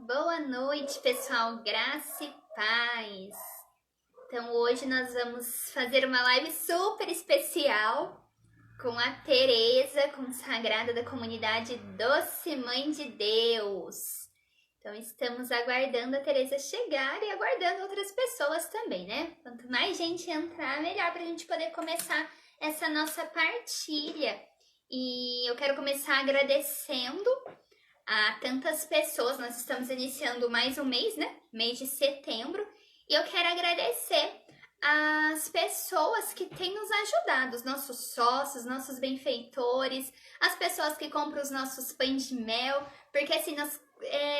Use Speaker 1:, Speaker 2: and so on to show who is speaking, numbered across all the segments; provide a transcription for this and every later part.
Speaker 1: Boa noite, pessoal, graça e paz. Então hoje nós vamos fazer uma live super especial com a Tereza, consagrada da comunidade Doce Mãe de Deus. Então estamos aguardando a Tereza chegar e aguardando outras pessoas também, né? Quanto mais gente entrar, melhor para a gente poder começar essa nossa partilha. E eu quero começar agradecendo a tantas pessoas. Nós estamos iniciando mais um mês, né? Mês de setembro. E eu quero agradecer as pessoas que têm nos ajudado, os nossos sócios, nossos benfeitores, as pessoas que compram os nossos pães de mel, porque assim,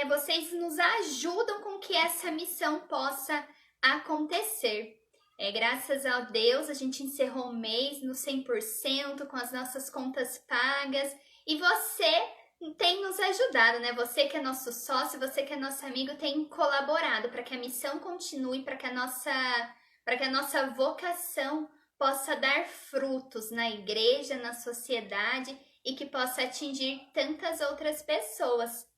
Speaker 1: vocês nos ajudam com que essa missão possa acontecer. Graças a Deus, a gente encerrou o mês no 100%, com as nossas contas pagas. E você tem nos ajudado, né? Você que é nosso sócio, você que é nosso amigo, tem colaborado para que a missão continue, para que a nossa vocação possa dar frutos na igreja, na sociedade e que possa atingir tantas outras pessoas.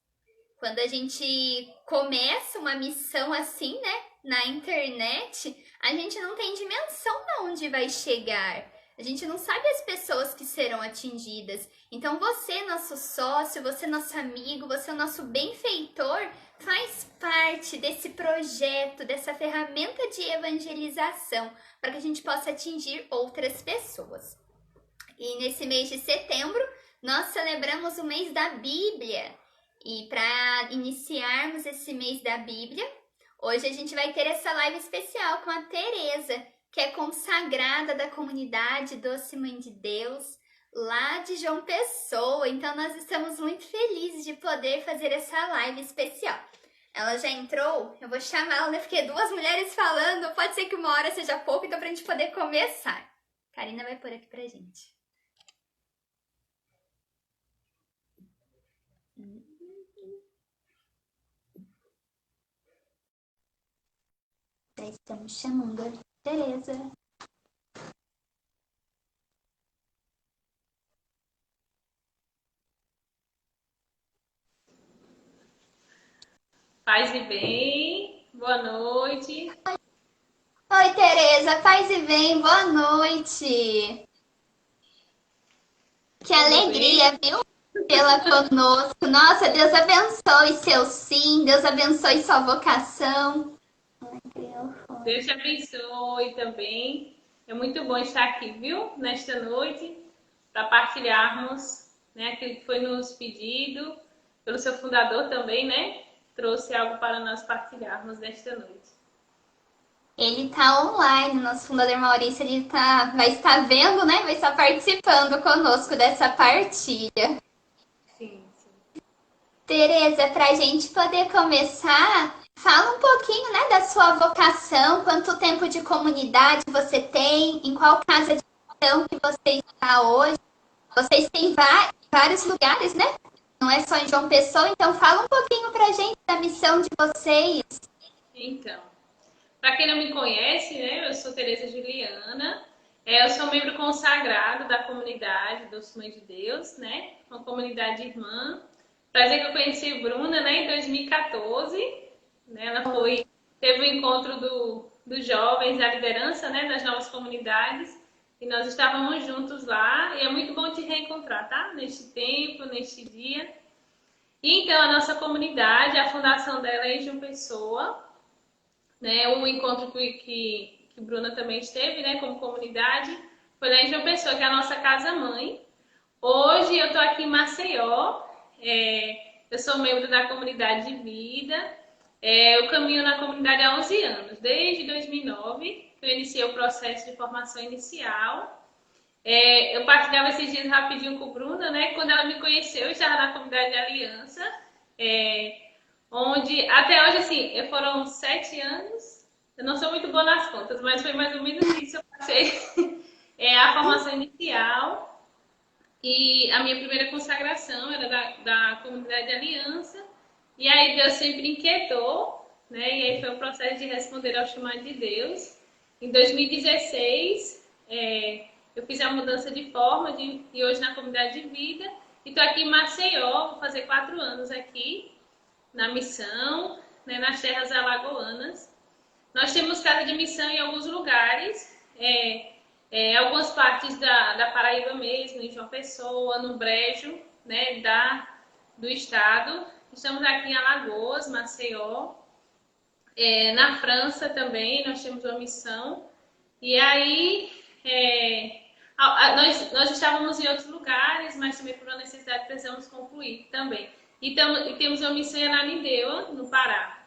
Speaker 1: Quando a gente começa uma missão assim, né, na internet, a gente não tem dimensão de onde vai chegar. A gente não sabe as pessoas que serão atingidas. Então você, nosso sócio, você, nosso amigo, você, o nosso benfeitor, faz parte desse projeto, dessa ferramenta de evangelização, para que a gente possa atingir outras pessoas. E nesse mês de setembro, nós celebramos o mês da Bíblia. E para iniciarmos esse mês da Bíblia, hoje a gente vai ter essa live especial com a Tereza, que é consagrada da comunidade Doce Mãe de Deus, lá de João Pessoa. Então nós estamos muito felizes de poder fazer essa live especial. Ela já entrou? Eu vou chamá-la, né? Porque duas mulheres falando, pode ser que uma hora seja pouco, então pra gente poder começar. Karina vai pôr aqui pra gente. Já estamos chamando a Tereza.
Speaker 2: Paz e bem, boa noite.
Speaker 1: Oi, Tereza, paz e bem, boa noite. Que alegria, viu? Tê-la conosco. Nossa, Deus abençoe seu sim, Deus abençoe sua vocação.
Speaker 2: Deus te abençoe também. É muito bom estar aqui, viu? Nesta noite, para partilharmos, né, aquilo que foi nos pedido pelo seu fundador também, né? Trouxe algo para nós partilharmos nesta noite.
Speaker 1: Ele tá online, nosso fundador Maurício, vai estar vendo, né? Vai estar participando conosco dessa partilha.
Speaker 2: Sim.
Speaker 1: Tereza, para a gente poder começar, fala um pouquinho, né, da sua vocação, quanto tempo de comunidade você tem, em qual casa de missão que você está hoje. Vocês têm vários lugares, né? Não é só em João Pessoa, então fala um pouquinho para a gente da missão de vocês.
Speaker 2: Então, para quem não me conhece, né, eu sou Tereza Juliana. Eu sou membro consagrado da comunidade Doce Mãe de Deus, né? Uma comunidade irmã. Prazer que eu conheci a Bruna, né, em 2014. Né, ela teve o encontro dos jovens, da liderança, né, das novas comunidades. E nós estávamos juntos lá. E é muito bom te reencontrar, tá? Neste tempo, neste dia. E então, a nossa comunidade, a fundação dela é em João Pessoa. Né, o encontro que Bruna também esteve, né, como comunidade, foi lá em João Pessoa, que é a nossa casa-mãe. Hoje eu estou aqui em Maceió, eu sou membro da comunidade de vida, eu caminho na comunidade há 11 anos, desde 2009, que eu iniciei o processo de formação inicial. Eu partilhava esses dias rapidinho com Bruna, né, quando ela me conheceu, eu estava na comunidade de Aliança, onde até hoje, assim, foram 7 anos, eu não sou muito boa nas contas, mas foi mais ou menos isso, eu passei a formação inicial e a minha primeira consagração era da comunidade de Aliança, e aí Deus sempre inquietou, né, e aí foi um processo de responder ao chamado de Deus. Em 2016, eu fiz a mudança de forma e hoje na comunidade de vida, e estou aqui em Maceió, vou fazer 4 anos aqui, na missão, né, nas terras alagoanas. Nós temos casa de missão em alguns lugares, algumas partes da Paraíba mesmo, em João Pessoa, no Brejo, né, do estado. Estamos aqui em Alagoas, Maceió. Na França também nós temos uma missão. E aí, nós estávamos em outros lugares, mas também por uma necessidade precisamos concluir também. E temos uma missão em Ananindeua, no Pará.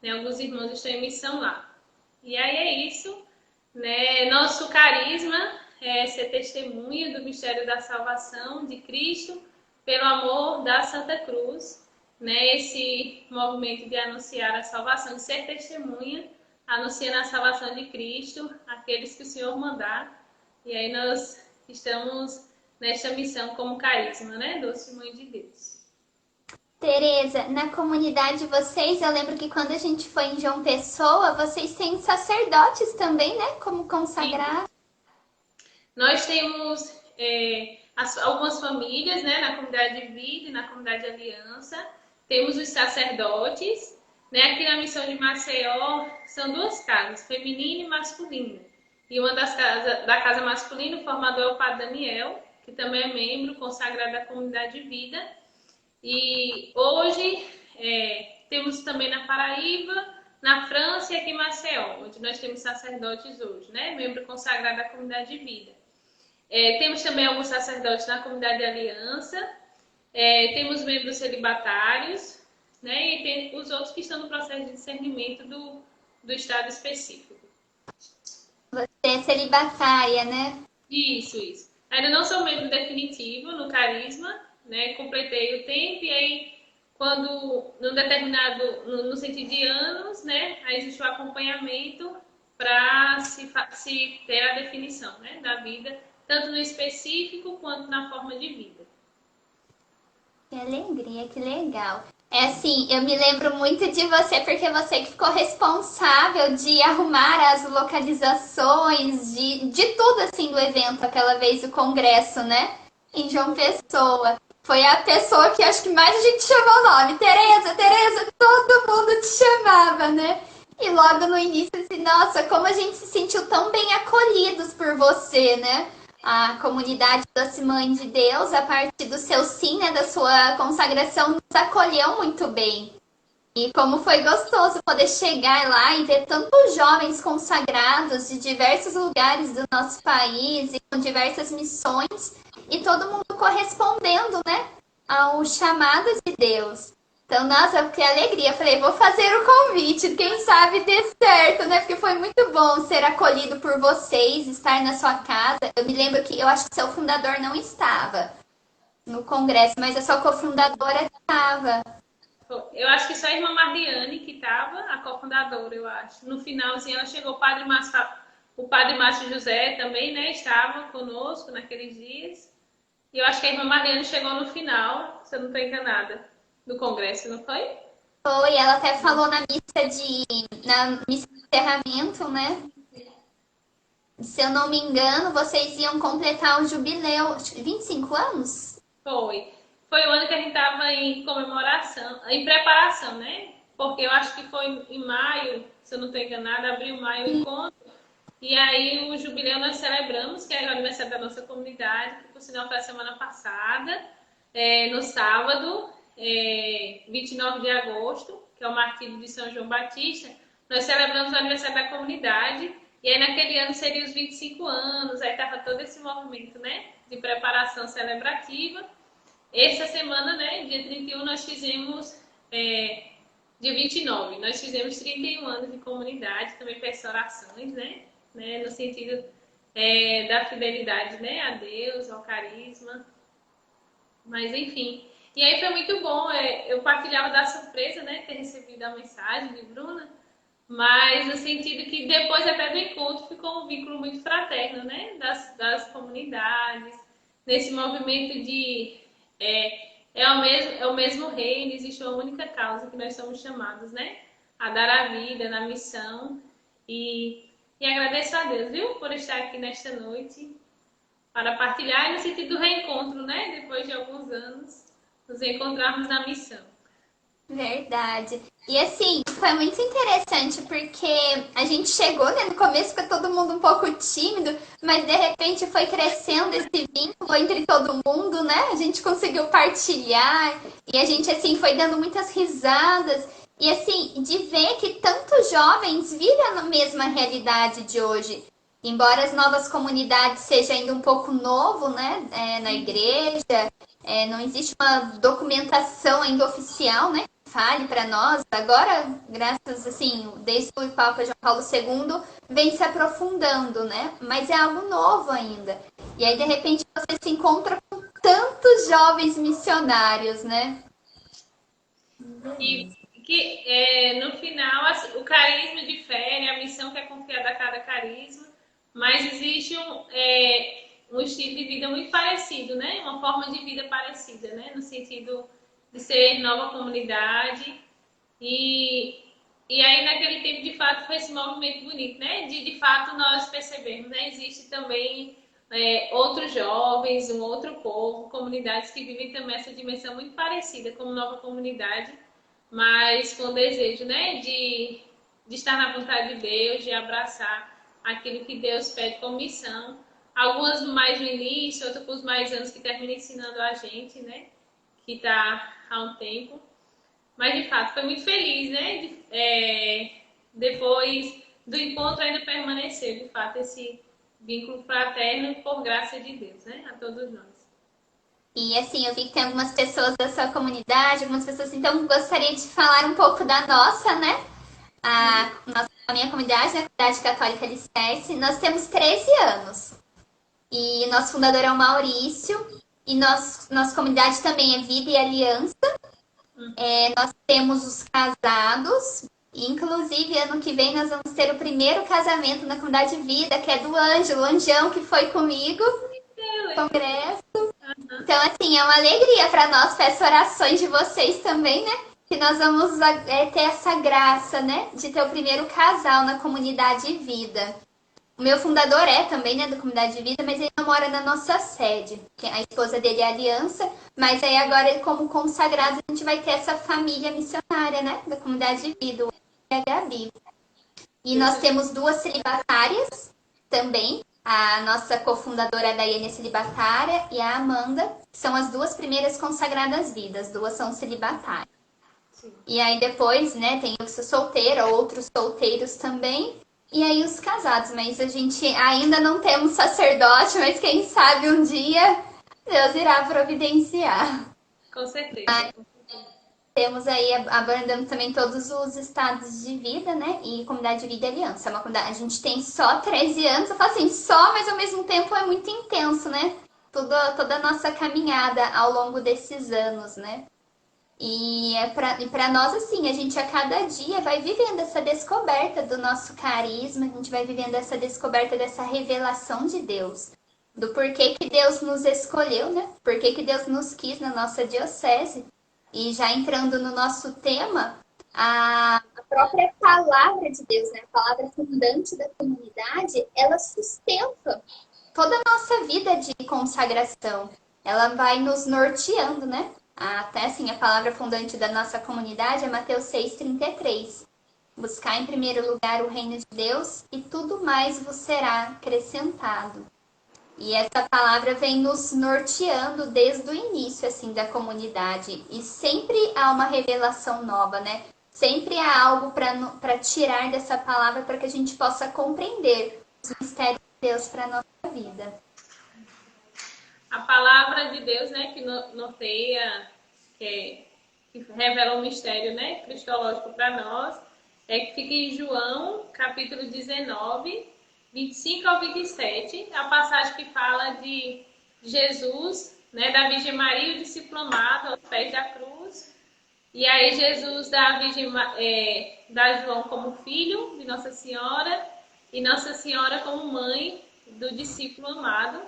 Speaker 2: Né? Alguns irmãos estão em missão lá. E aí é isso. Né? Nosso carisma é ser testemunha do mistério da salvação de Cristo pelo amor da Santa Cruz. Né? Esse movimento de anunciar a salvação, de ser testemunha, anunciando a salvação de Cristo, aqueles que o Senhor mandar. E aí nós estamos nesta missão como carisma, né? Doce Mãe de Deus.
Speaker 1: Tereza, na comunidade de vocês, eu lembro que quando a gente foi em João Pessoa, vocês têm sacerdotes também, né? Como consagrados.
Speaker 2: Nós temos algumas famílias, né? Na comunidade de vida e na comunidade de aliança. Temos os sacerdotes, né? Aqui na missão de Maceió, são duas casas, feminina e masculina. E uma das casas, da casa masculina, o formador é o Padre Daniel, que também é membro consagrado da comunidade de vida. E hoje temos também na Paraíba, na França e aqui em Maceió, onde nós temos sacerdotes hoje, né? Membro consagrado da comunidade de vida. Temos também alguns sacerdotes na comunidade de aliança, temos membros celibatários, né? E tem os outros que estão no processo de discernimento do estado específico.
Speaker 1: Você é celibatária, né?
Speaker 2: Isso. Ainda não sou membro definitivo no carisma, né? Completei o tempo e aí, quando no sentido de anos, né? Aí existe o acompanhamento para se ter a definição, né? Da vida, tanto no específico quanto na forma de vida.
Speaker 1: Que alegria, que legal. É assim, eu me lembro muito de você, porque você que ficou responsável de arrumar as localizações, de tudo assim do evento, aquela vez o congresso, né? Em João Pessoa. Foi a pessoa que acho que mais a gente chamou o nome. Tereza, todo mundo te chamava, né? E logo no início, assim, nossa, como a gente se sentiu tão bem acolhidos por você, né? A comunidade Doce Mãe de Deus, a partir do seu sim, né, da sua consagração, nos acolheu muito bem. E como foi gostoso poder chegar lá e ver tantos jovens consagrados de diversos lugares do nosso país e com diversas missões, e todo mundo correspondendo, né, ao chamado de Deus. Então, nossa, que alegria. Falei, vou fazer o convite, quem sabe dê certo, né? Porque foi muito bom ser acolhido por vocês, estar na sua casa. Eu me lembro que eu acho que seu fundador não estava no congresso, mas a sua cofundadora estava.
Speaker 2: Eu acho que só a irmã Marliane que estava, a cofundadora, eu acho. No finalzinho ela chegou, o padre Márcio José também, né? Estava conosco naqueles dias. E eu acho que a irmã Marliane chegou no final, se eu não estou enganada, do congresso, não foi?
Speaker 1: Foi, ela até falou na missa de encerramento, né? Se eu não me engano, vocês iam completar o jubileu, acho que 25 anos?
Speaker 2: Foi. Foi o ano que a gente estava em comemoração, em preparação, né? Porque eu acho que foi em maio, se eu não estou enganada, abril, maio, o encontro. E aí o jubileu nós celebramos, que é o aniversário da nossa comunidade, que por sinal foi a semana passada, no sábado, 29 de agosto, que é o martírio de São João Batista. Nós celebramos o aniversário da comunidade, e aí naquele ano seria os 25 anos, aí estava todo esse movimento, né, de preparação celebrativa. Essa semana, né, dia 31, nós fizemos, dia 29, nós fizemos 31 anos de comunidade, também peço orações, né, no sentido da fidelidade, né, a Deus, ao carisma. Mas, enfim. E aí foi muito bom, eu partilhava da surpresa, né, ter recebido a mensagem de Bruna, mas no sentido que depois até do encontro ficou um vínculo muito fraterno, né, das comunidades, nesse movimento de... É o mesmo reino, existe uma única causa que nós somos chamados, né, a dar a vida na missão. E agradeço a Deus, viu, por estar aqui nesta noite para partilhar no sentido do reencontro, né, depois de alguns anos, nos encontrarmos na missão.
Speaker 1: Verdade. E assim, foi muito interessante porque a gente chegou, né? No começo ficou todo mundo um pouco tímido, mas de repente foi crescendo esse vínculo entre todo mundo, né? A gente conseguiu partilhar e a gente assim foi dando muitas risadas. E assim, de ver que tantos jovens vivem a mesma realidade de hoje. Embora as novas comunidades seja ainda um pouco novo, né? Na igreja, não existe uma documentação ainda oficial, né? Fale para nós. Agora, graças assim, desde o Papa João Paulo II, vem se aprofundando, né? Mas é algo novo ainda. E aí, de repente, você se encontra com tantos jovens missionários, né?
Speaker 2: E que no final o carisma difere, a missão que é confiada a cada carisma, mas existe um estilo de vida muito parecido, né? Uma forma de vida parecida, né? No sentido de ser nova comunidade. E, e aí, naquele tempo, de fato, foi esse movimento bonito, né? De fato, nós percebemos, né? Existe também outros jovens, um outro povo, comunidades que vivem também essa dimensão muito parecida como nova comunidade, mas com o desejo, né? De estar na vontade de Deus, de abraçar aquilo que Deus pede como missão. Algumas mais no início, outras com os mais anos que terminam ensinando a gente, né? Que está há um tempo. Mas, de fato, foi muito feliz, né? Depois do encontro ainda permaneceu, de fato, esse vínculo fraterno por graça de Deus, né? A todos nós.
Speaker 1: E assim, eu vi que tem algumas pessoas da sua comunidade, algumas pessoas, então gostaria de falar um pouco da nossa, né? A minha comunidade, né? A Comunidade Católica Alicerce, nós temos 13 anos. E nosso fundador é o Maurício. E nossa comunidade também é Vida e Aliança. Nós temos os casados. Inclusive, ano que vem nós vamos ter o primeiro casamento na comunidade Vida, que é do Ângelo, o Anjão, que foi comigo no congresso. Então, assim, é uma alegria para nós. Peço orações de vocês também, né? Que nós vamos ter essa graça, né? De ter o primeiro casal na comunidade Vida. O meu fundador é também, né, da Comunidade de Vida, mas ele não mora na nossa sede. A esposa dele é Aliança, mas aí agora, como consagrado, a gente vai ter essa família missionária, né, da Comunidade de Vida, o e a Gabi. E nós temos duas celibatárias também. A nossa cofundadora, a Daiane, é celibatária, e a Amanda, que são as duas primeiras consagradas vidas, duas são celibatárias. E aí depois, né, tem eu que sou solteira, outros solteiros também. E aí os casados, mas a gente ainda não temos sacerdote, mas quem sabe um dia Deus irá providenciar.
Speaker 2: Com certeza.
Speaker 1: Temos aí, abordando também todos os estados de vida, né? E comunidade de vida e aliança. É uma comunidade, a gente tem só 13 anos, eu falo assim, só, mas ao mesmo tempo é muito intenso, né? Toda a nossa caminhada ao longo desses anos, né? E para nós, assim, a gente a cada dia vai vivendo essa descoberta do nosso carisma, a gente vai vivendo essa descoberta dessa revelação de Deus, do porquê que Deus nos escolheu, né? Porquê que Deus nos quis na nossa diocese. E já entrando no nosso tema, a própria palavra de Deus, né? A palavra fundante da comunidade, ela sustenta toda a nossa vida de consagração. Ela vai nos norteando, né? Até assim, a palavra fundante da nossa comunidade é Mateus 6,33. Buscar em primeiro lugar o reino de Deus e tudo mais vos será acrescentado. E essa palavra vem nos norteando desde o início assim da comunidade. E sempre há uma revelação nova, né? Sempre há algo para tirar dessa palavra para que a gente possa compreender os mistérios de Deus para a nossa vida.
Speaker 2: A palavra de Deus, né, que norteia, que revela um mistério, né, cristológico para nós, que fica em João, capítulo 19, 25 ao 27, a passagem que fala de Jesus, né, da Virgem Maria, o discípulo amado aos pés da cruz. E aí Jesus dá João como filho de Nossa Senhora e Nossa Senhora como mãe do discípulo amado.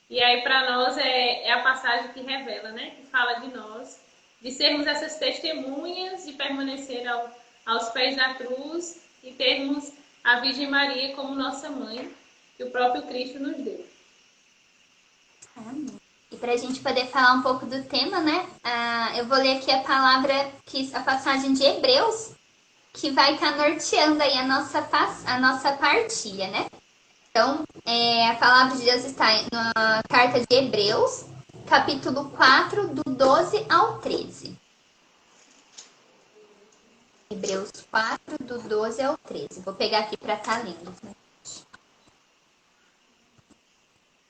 Speaker 2: E aí, para nós, é a passagem que revela, né? Que fala de nós, de sermos essas testemunhas, de permanecer aos pés da cruz e termos a Virgem Maria como nossa mãe, que o próprio Cristo nos deu.
Speaker 1: Amém. E para a gente poder falar um pouco do tema, né? Eu vou ler aqui a passagem de Hebreus, que vai estar norteando aí a nossa partilha, né? Então, a palavra de Deus está na carta de Hebreus, capítulo 4, do 12 ao 13. Hebreus 4, do 12 ao 13. Vou pegar aqui para estar lendo.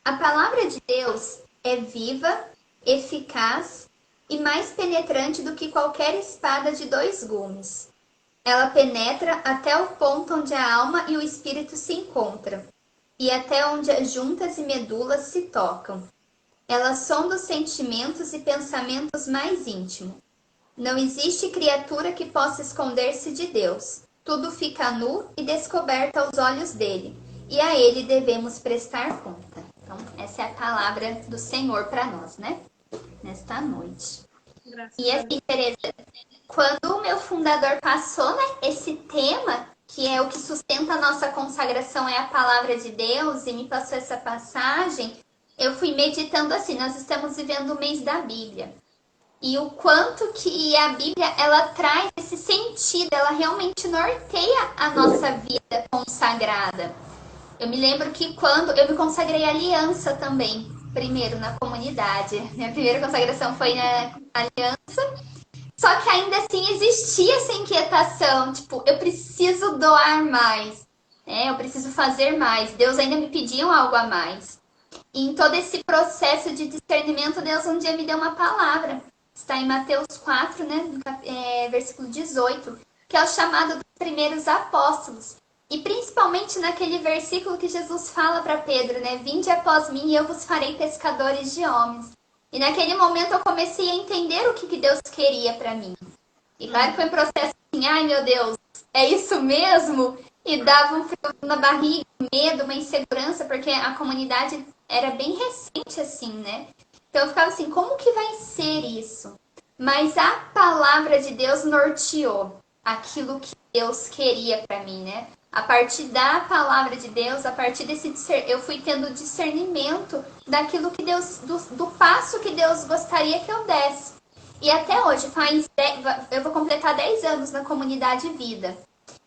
Speaker 1: A palavra de Deus é viva, eficaz e mais penetrante do que qualquer espada de 2 gumes. Ela penetra até o ponto onde a alma e o espírito se encontram, e até onde as juntas e medulas se tocam. Ela sonda os sentimentos e pensamentos mais íntimos. Não existe criatura que possa esconder-se de Deus. Tudo fica nu e descoberto aos olhos dele, e a ele devemos prestar conta. Então, essa é a palavra do Senhor para nós, né? Nesta noite. E assim, Tereza, quando o meu fundador passou, né, esse tema, que é o que sustenta a nossa consagração, é a palavra de Deus, e me passou essa passagem, eu fui meditando assim, nós estamos vivendo o mês da Bíblia. E o quanto que a Bíblia, ela traz esse sentido, ela realmente norteia a nossa vida consagrada. Eu me lembro que quando eu me consagrei à aliança também, primeiro na comunidade. Minha primeira consagração foi na aliança. Só que ainda assim existia essa inquietação, tipo, eu preciso doar mais, né? Eu preciso fazer mais. Deus ainda me pediu algo a mais. E em todo esse processo de discernimento, Deus um dia me deu uma palavra. Está em Mateus 4, né, versículo 18, que é o chamado dos primeiros apóstolos. E principalmente naquele versículo que Jesus fala para Pedro, né? Vinde após mim e eu vos farei pescadores de homens. E naquele momento eu comecei a entender o que Deus queria para mim. E claro que foi um processo assim, ai meu Deus, é isso mesmo? E dava um frio na barriga, um medo, uma insegurança, porque a comunidade era bem recente assim, né? Então eu ficava assim, como que vai ser isso? Mas a palavra de Deus norteou aquilo que Deus queria para mim, né? A partir da palavra de Deus, a partir eu fui tendo discernimento daquilo que Deus, do passo que Deus gostaria que eu desse. E até hoje, eu vou completar 10 anos na comunidade Vida.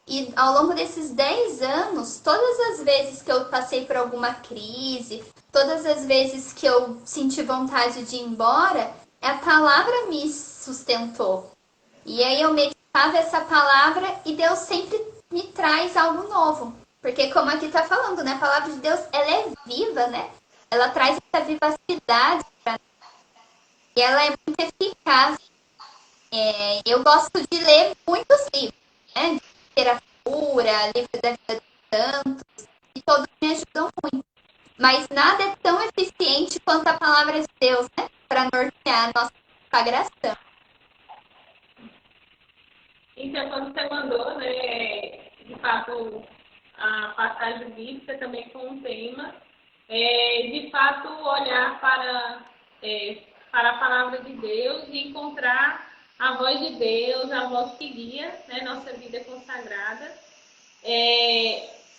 Speaker 1: E ao longo desses 10 anos, todas as vezes que eu passei por alguma crise, todas as vezes que eu senti vontade de ir embora, a palavra me sustentou. E aí eu meditava essa palavra e Deus sempre me traz algo novo. Porque como aqui está falando, né? A palavra de Deus, ela é viva, né? Ela traz essa vivacidade pra nós. E ela é muito eficaz. Eu gosto de ler muitos livros, né? De literatura, livros da vida dos santos, e todos me ajudam muito. Mas nada é tão eficiente quanto a palavra de Deus, né? Para nortear a nossa consagração.
Speaker 2: Então, quando você mandou, né, de fato, a passagem bíblica também com um tema, de fato, olhar para a palavra de Deus e encontrar a voz de Deus, a voz que guia, né, nossa vida consagrada.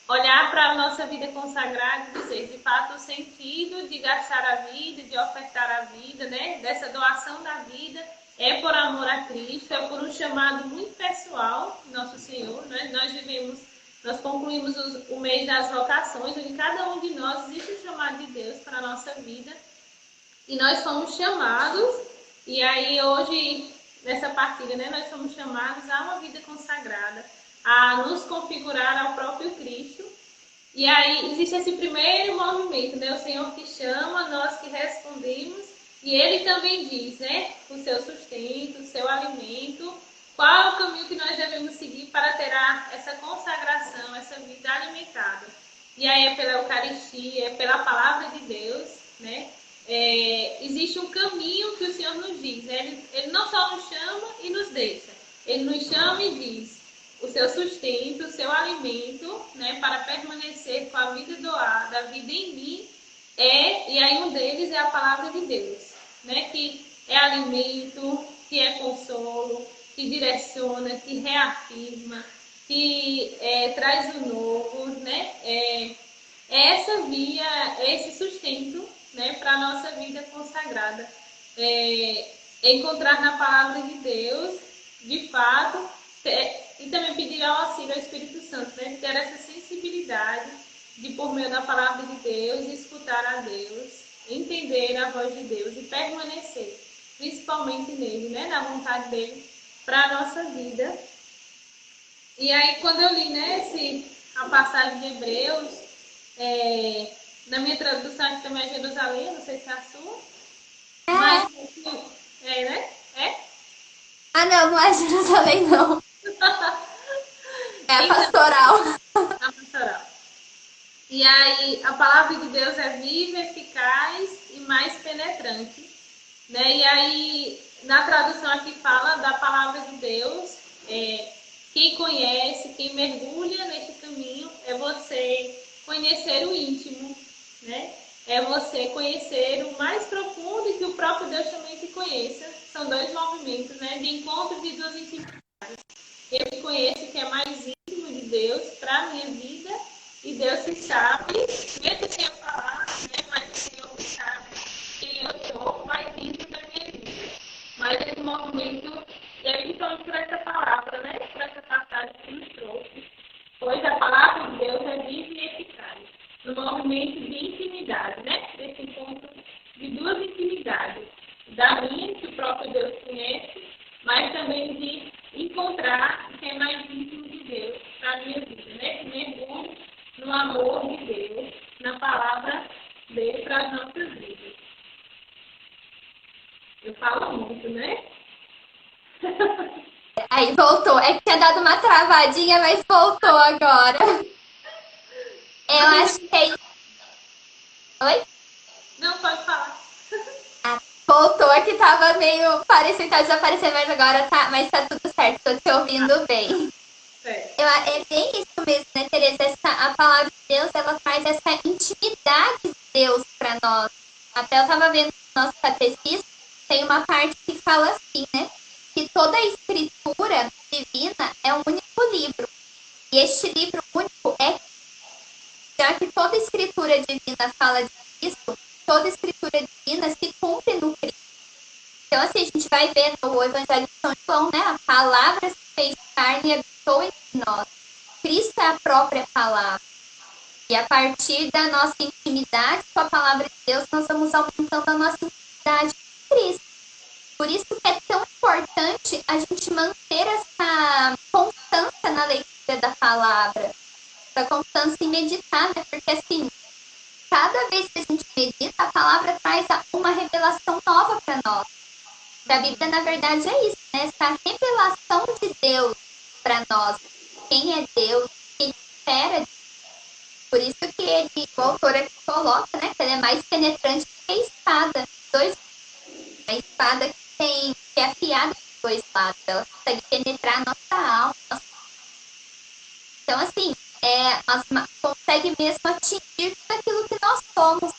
Speaker 2: Olhar para a nossa vida consagrada e dizer, de fato, o sentido de gastar a vida, de ofertar a vida, né, dessa doação da vida, é por amor a Cristo, é por um chamado muito pessoal, nosso Senhor, né? Nós concluímos o mês das vocações, onde cada um de nós existe um chamado de Deus para a nossa vida, e nós somos chamados, e aí hoje, nessa partilha, né, nós somos chamados a uma vida consagrada, a nos configurar ao próprio Cristo. E aí existe esse primeiro movimento, né? O Senhor que chama, nós que respondemos, e Ele também diz, né? O seu sustento, o seu alimento, qual é o caminho que nós devemos seguir para ter essa consagração, essa vida alimentada. E aí é pela Eucaristia, é pela Palavra de Deus, né? Existe um caminho que o Senhor nos diz, né? Ele não só nos chama e nos deixa, Ele nos chama e diz o seu sustento, o seu alimento, né, para permanecer com a vida doada, a vida em mim, e aí um deles é a palavra de Deus, né, que é alimento, que é consolo, que direciona, que reafirma, que traz o novo, né, essa via, esse sustento né, para a nossa vida consagrada. Encontrar na palavra de Deus, de fato, e também pedir ao auxílio ao Espírito Santo, né, ter essa sensibilidade de, por meio da palavra de Deus, escutar a Deus, entender a voz de Deus e permanecer, principalmente nele, né, na vontade dele para a nossa vida. E aí, quando eu li, né, a passagem de Hebreus, na minha tradução aqui também é Jerusalém, não sei se é a sua, mas né?
Speaker 1: Ah, não é Jerusalém, não. É a
Speaker 2: Então,
Speaker 1: pastoral.
Speaker 2: a pastoral. E aí, a palavra de Deus é viva, eficaz e mais penetrante, né? E aí, na tradução aqui fala da palavra de Deus, quem conhece, quem mergulha neste caminho, é você conhecer o íntimo, né? É você conhecer o mais profundo e que o próprio Deus também te conheça. São dois movimentos, né? De encontro de duas intimidades. Eu te conheço que é mais íntimo de Deus para a minha vida e Deus se sabe, mesmo sem eu falar, né? Mas o Senhor sabe quem eu sou, mais íntimo da minha vida. Mas esse movimento, e aí principalmente por essa palavra, né? Por essa passagem que nos trouxe, pois a palavra de Deus é viva e eficaz. No movimento de intimidade, né? Desse encontro de duas intimidades. Da minha, que o próprio Deus conhece, mas também de encontrar quem é mais íntimo de Deus para a minha vida, né? Mergulho no amor de Deus, na palavra dele para as nossas vidas. Eu falo muito, né?
Speaker 1: Aí voltou. É que tinha dado uma travadinha, mas voltou agora. Eu acho que é isso. Oi?
Speaker 2: Não, pode falar.
Speaker 1: Voltou, aqui tava meio parecendo tá desaparecendo, mas agora tá, mas tá tudo certo, tô te ouvindo bem. É bem isso mesmo, né, Tereza? A palavra de Deus, ela traz essa intimidade de Deus para nós. Até eu tava vendo no nosso catecismo, tem uma parte que fala assim, né? Que toda a escritura divina é um único livro. E este livro único já que toda escritura divina fala de Cristo, toda escritura divina se cumpre no Cristo. Então, assim, a gente vai ver no Evangelho de São João, né? A palavra se fez carne e habitou entre nós. Cristo é a própria palavra. E a partir da nossa intimidade com a palavra de Deus, nós vamos aumentando a nossa intimidade com Cristo. Por isso que é tão importante a gente manter essa constância na leitura da palavra, essa constância em meditar, né? Porque assim, cada vez que a gente medita, a palavra traz uma revelação nova para nós. A Bíblia, na verdade, é isso, né? Essa revelação de Deus para nós. Quem é Deus, o que ele espera de Deus. Por isso que o autor aqui coloca, né? Que ele é mais penetrante que a espada. A espada que é afiada de dois lados. Ela consegue penetrar a nossa alma. Então, assim, consegue mesmo atingir tudo aquilo que nós somos.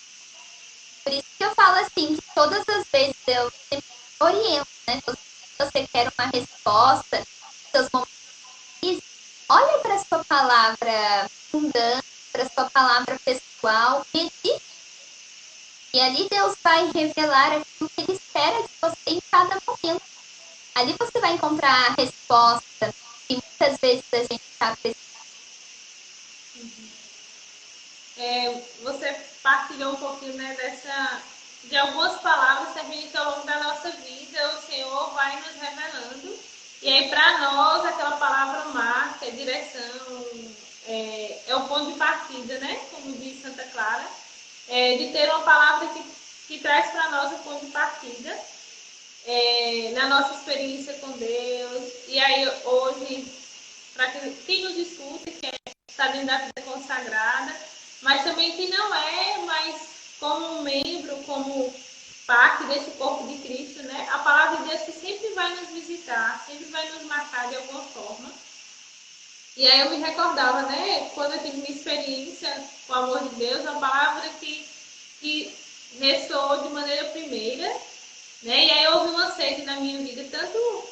Speaker 1: Por isso que eu falo assim, que todas as vezes eu sempre oriento, né? Se você quer uma resposta, seus momentos, olha para a sua palavra mundana, para a sua palavra pessoal, medite. E ali Deus vai revelar aquilo que Ele espera de você em cada momento. Ali você vai encontrar a resposta que muitas vezes a gente está precisando.
Speaker 2: Você partilhou um pouquinho, né, de algumas palavras também que ao longo da nossa vida o Senhor vai nos revelando. E aí, para nós, aquela palavra marca, direção, é o ponto de partida, né? Como diz Santa Clara, de ter uma palavra que traz para nós o ponto de partida na nossa experiência com Deus. E aí, hoje, para quem nos escuta, que está dentro da vida consagrada, mas também que não é, mas como um membro, como parte desse corpo de Cristo, né? A palavra de Deus que sempre vai nos visitar, sempre vai nos marcar de alguma forma. E aí eu me recordava, né? Quando eu tive minha experiência com o amor de Deus, uma palavra que ressoou de maneira primeira, né? E aí houve uma sede na minha vida, tanto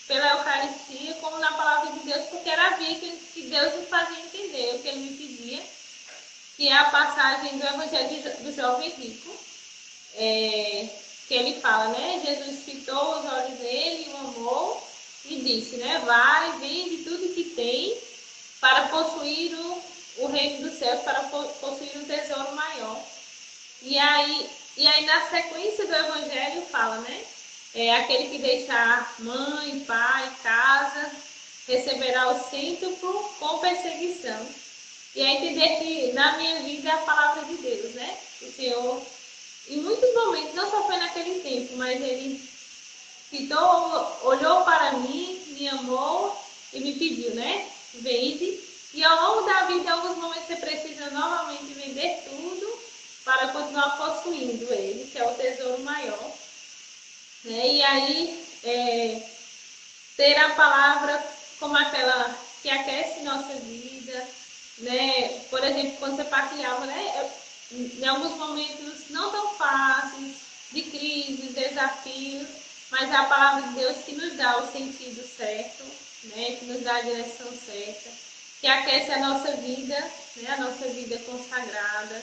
Speaker 2: pela Eucaristia como na palavra de Deus, porque era a via que Deus me fazia entender o que Ele me pedia, que é a passagem do Evangelho do Jovem Rico, que ele fala, né? Jesus fitou os olhos nele, o amou e disse, né? Vai, vende tudo que tem para possuir o reino dos céus, para possuir um tesouro maior. E aí na sequência do evangelho fala, né? Aquele que deixar mãe, pai, casa, receberá o cêntuplo com perseguição. E é entender que na minha vida é a palavra de Deus, né? O Senhor, em muitos momentos, não só foi naquele tempo, mas Ele fitou, olhou para mim, me amou e me pediu, né? Vende. E ao longo da vida, em alguns momentos, você precisa novamente vender tudo para continuar possuindo Ele, que é o tesouro maior. Né? E aí, ter a palavra como aquela que aquece nossa vida, né? Por exemplo, quando você partilhava, né? Em alguns momentos não tão fáceis, de crise, desafios, mas é a palavra de Deus que nos dá o sentido certo, né? Que nos dá a direção certa, que aquece a nossa vida, né? A nossa vida consagrada,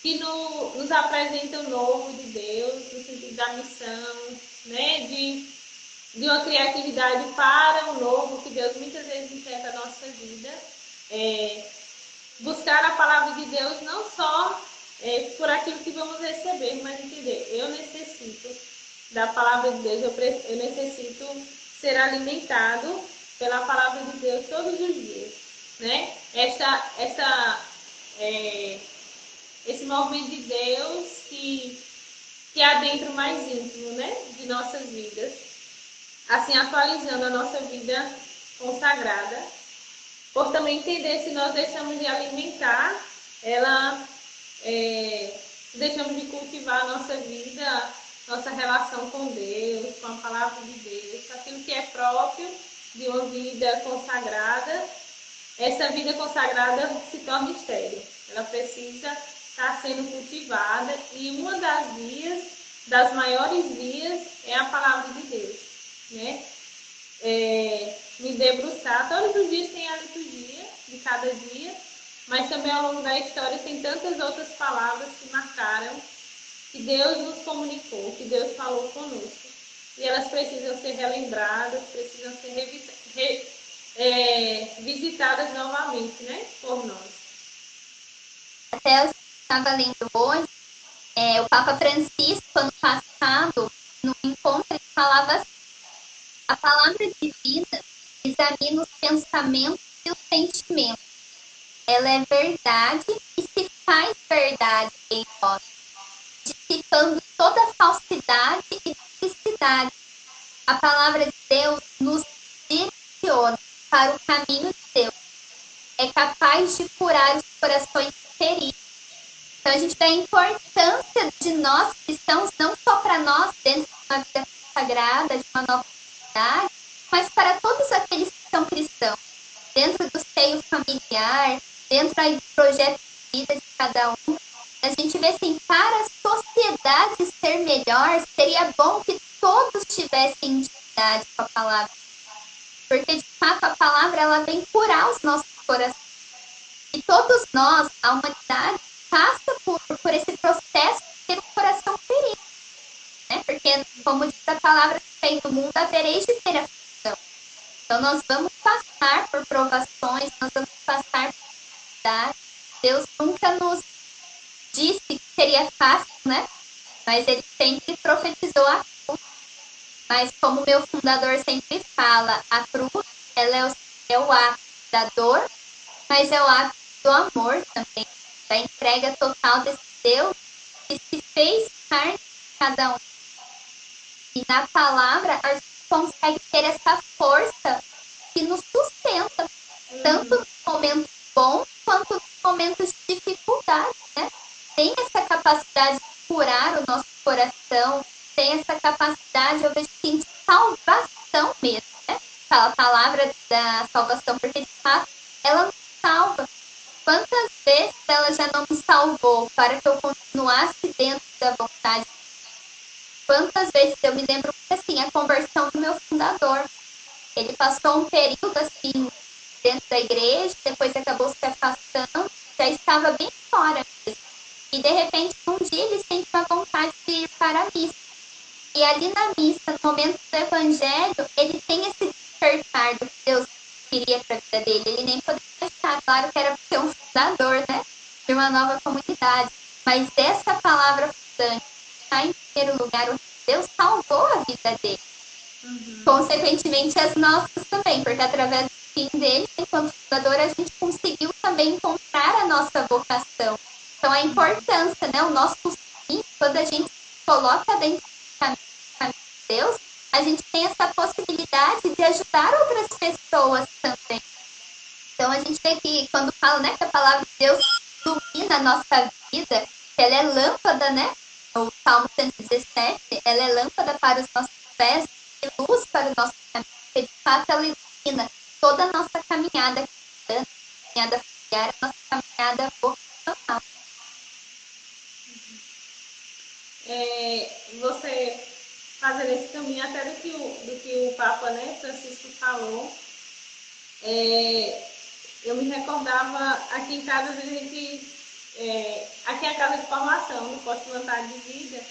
Speaker 2: que nos apresenta o novo de Deus, no sentido da missão, né? De uma criatividade para o novo que Deus muitas vezes intenta a nossa vida. Buscar a palavra de Deus não só por aquilo que vamos receber, mas entender, eu necessito da palavra de Deus, eu necessito ser alimentado pela palavra de Deus todos os dias, né? Esse movimento de Deus que adentra o mais íntimo, né, de nossas vidas, assim atualizando a nossa vida consagrada, por também entender se nós deixamos de alimentar, deixamos de cultivar a nossa vida, nossa relação com Deus, com a palavra de Deus, aquilo que é próprio de uma vida consagrada. Essa vida consagrada se torna estéril. Ela precisa estar sendo cultivada e uma das maiores vias, é a palavra de Deus, né? Me debruçar, todos os dias tem a liturgia de cada dia, mas também ao longo da história tem tantas outras palavras que marcaram, que Deus nos comunicou, que Deus falou conosco. E elas precisam ser relembradas, precisam ser visitadas novamente, né, por nós.
Speaker 1: Até eu estava lendo hoje, o Papa Francisco, ano passado, no encontro, ele falava assim: a palavra divina examina os pensamentos e os sentimentos. Ela é verdade e se faz verdade em nós, dissipando toda falsidade e duplicidade. A palavra de Deus nos direciona para o caminho de Deus. É capaz de curar os corações feridos. Então a gente vê a importância de nós cristãos, não só para nós, dentro de uma vida sagrada, de uma nova sociedade, mas para todos aqueles que são cristãos, dentro do seio familiar, dentro aí do projeto de vida de cada um. A gente vê assim, para a sociedade ser melhor, seria bom que todos tivessem intimidade com a palavra. Porque, de fato, a palavra ela vem curar os nossos corações. E todos nós, a humanidade, passa por esse processo de ter um coração ferido. Né? Porque, como diz a palavra, no mundo havereis de ter aflição. Então, nós vamos passar por provações, nós vamos passar por dificuldades. Deus nunca nos disse que seria fácil, né? Mas Ele sempre profetizou a cruz. Mas, como meu fundador sempre fala, a cruz ela é o ato da dor, mas é o ato do amor também, da entrega total desse Deus que se fez carne de cada um. E na palavra a gente consegue ter essa força que nos sustenta, tanto nos momentos bons quanto nos momentos de dificuldade, né? Tem essa capacidade de curar o nosso coração, tem essa capacidade, eu vejo assim, de salvação mesmo, né? Fala a palavra da salvação, porque de fato ela nos salva. Quantas vezes ela já não me salvou para que eu continuasse dentro da vontade? Quantas vezes eu me lembro, assim, a conversão do meu fundador. Ele passou um período, assim, dentro da igreja, depois acabou se afastando, já estava bem fora mesmo. E, de repente, um dia ele sente mesma vontade de ir para a missa. E ali na missa, no momento do evangelho, ele tem esse despertar do que Deus queria para a vida dele. Ele nem poderia deixar, claro que era ser um fundador, né, de uma nova comunidade. Mas essa palavra fundante está em primeiro lugar, onde Deus salvou a vida dele. Consequentemente, as nossas também, porque através do fim dele, enquanto fundador, a gente conseguiu também encontrar a nossa vocação. Então, a importância, né, o nosso fim, quando a gente coloca dentro do caminho de Deus, a gente tem essa possibilidade de ajudar outras pessoas também. Então, a gente vê que quando fala, né, que a palavra de Deus ilumina a nossa vida, que ela é lâmpada, né? O Salmo 117, ela é lâmpada para os nossos pés e luz para o nosso caminho. Porque, de fato, ela ilumina toda a nossa caminhada cristã, a caminhada familiar, a nossa caminhada vocacional.
Speaker 2: Você fazendo esse caminho até do que o Papa, né, Francisco falou, eu me recordava aqui em casa, a gente, aqui é a casa de formação do Posto Vontade de Vida,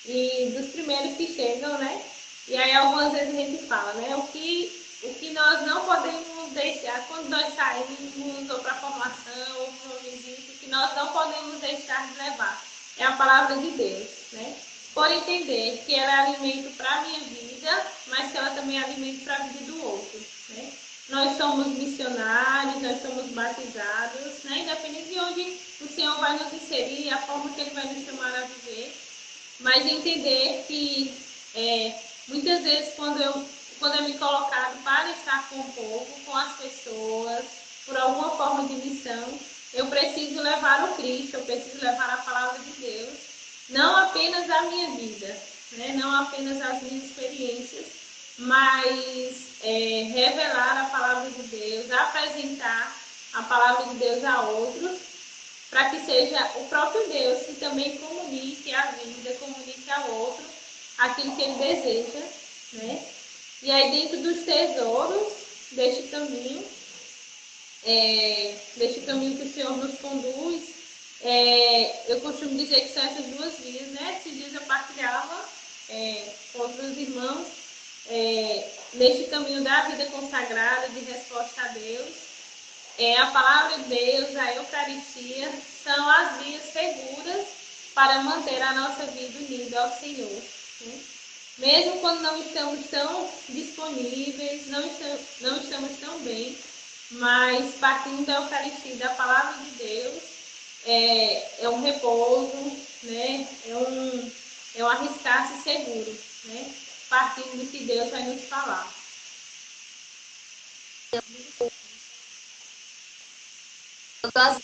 Speaker 2: e dos primeiros que chegam, né, e aí algumas vezes a gente fala, né, o que nós não podemos deixar, quando nós saímos ou para a formação ou para uma visita, o que nós não podemos deixar de levar é a palavra de Deus, né, por entender que ela é alimento para a minha vida, mas que ela também é alimento para a vida do outro, né. Nós somos missionários, nós somos batizados, né? Independente de onde o Senhor vai nos inserir, a forma que Ele vai nos chamar a viver, mas entender que muitas vezes quando é me colocado para estar com o povo, com as pessoas, por alguma forma de missão, eu preciso levar o Cristo, eu preciso levar a palavra de Deus, não apenas a minha vida, né? Não apenas as minhas experiências, mas revelar a palavra de Deus, apresentar a palavra de Deus a outros, para que seja o próprio Deus que também comunique a vida, comunique ao outro aquilo que ele deseja, né? E aí dentro dos tesouros deste caminho que o Senhor nos conduz, eu costumo dizer que são essas duas vias, né? Esses dias eu partilhava com outros irmãos, neste caminho da vida consagrada, de resposta a Deus, a palavra de Deus, a Eucaristia, são as vias seguras para manter a nossa vida unida ao Senhor, né? Mesmo quando não estamos tão disponíveis, não estamos tão bem, mas partindo da Eucaristia, da palavra de Deus, é um repouso, né? É um arriscar-se seguro, né? Partindo do que Deus vai nos falar.
Speaker 1: Eu gosto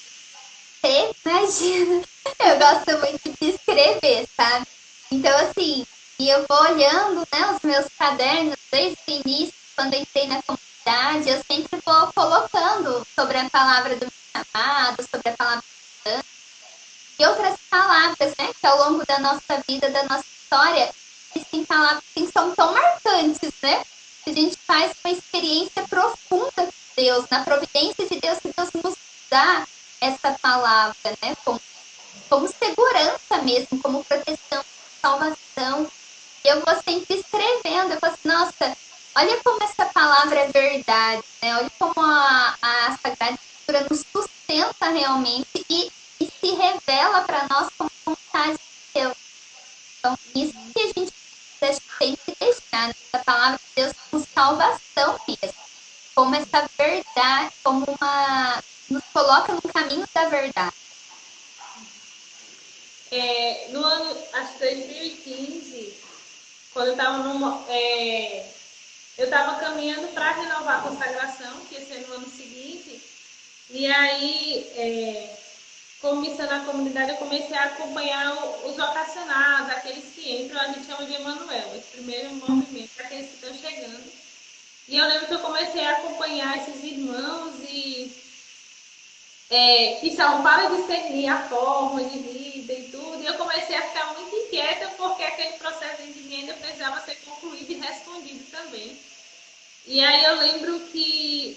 Speaker 1: de imagina, eu gosto muito de escrever, sabe? Então, assim, e eu vou olhando, né, os meus cadernos desde o início, quando entrei na comunidade, eu sempre vou colocando sobre a palavra do meu chamado, sobre a palavra do santo, e outras palavras, né, que ao longo da nossa vida, da nossa história, existem palavras que são tão marcantes, né? Que a gente faz uma experiência profunda com Deus, na providência de Deus, que Deus nos dá essa palavra, né? Como segurança mesmo, como proteção, salvação. Eu vou sempre escrevendo, eu falo assim, nossa, olha como essa palavra é verdade, né? Olha como a Sagrada Escritura nos sustenta realmente e se revela para nós como vontade de Deus. Então, isso que a gente precisa sempre deixar, né? A palavra de Deus como salvação mesmo, como essa verdade, como nos coloca no caminho da verdade.
Speaker 2: No ano, acho que 2015, quando eu estava caminhando para renovar a consagração, que ia ser no ano seguinte, e aí, como missão na comunidade, eu comecei a acompanhar os vocacionados, aqueles que entram, a gente chama de Emanuel, esse primeiro movimento, aqueles que estão chegando. E eu lembro que eu comecei a acompanhar esses irmãos que estavam para discernir a forma de vida e tudo, e eu comecei a ficar muito inquieta porque aquele processo de entendimento precisava ser concluído e respondido também. E aí eu lembro que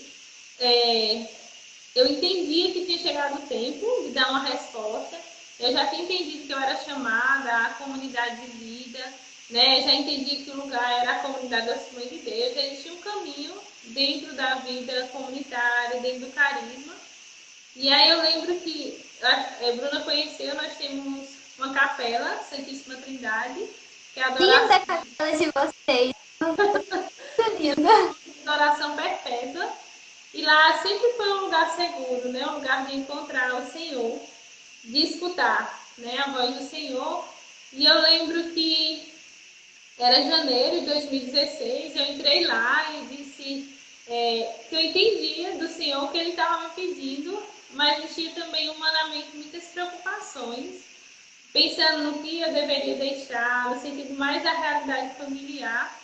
Speaker 2: eu entendia que tinha chegado o tempo de dar uma resposta, eu já tinha entendido que eu era chamada à comunidade de vida, né? Já entendi que o lugar era a comunidade da Assembleia de Deus, existia um caminho dentro da vida comunitária, dentro do carisma. E aí eu lembro que a Bruna conheceu, nós temos uma capela, Santíssima Trindade, que é a
Speaker 1: Linda a
Speaker 2: adoração,
Speaker 1: capela de vocês. Muito
Speaker 2: que é
Speaker 1: linda.
Speaker 2: a adoração perpétua. E lá sempre foi um lugar seguro, né? Um lugar de encontrar o Senhor, de escutar, né? A voz do Senhor. E eu lembro que era janeiro de 2016, eu entrei lá e disse que eu entendia do Senhor o que Ele estava me pedindo, mas existia também humanamente muitas preocupações, pensando no que eu deveria deixar, no sentido mais da realidade familiar.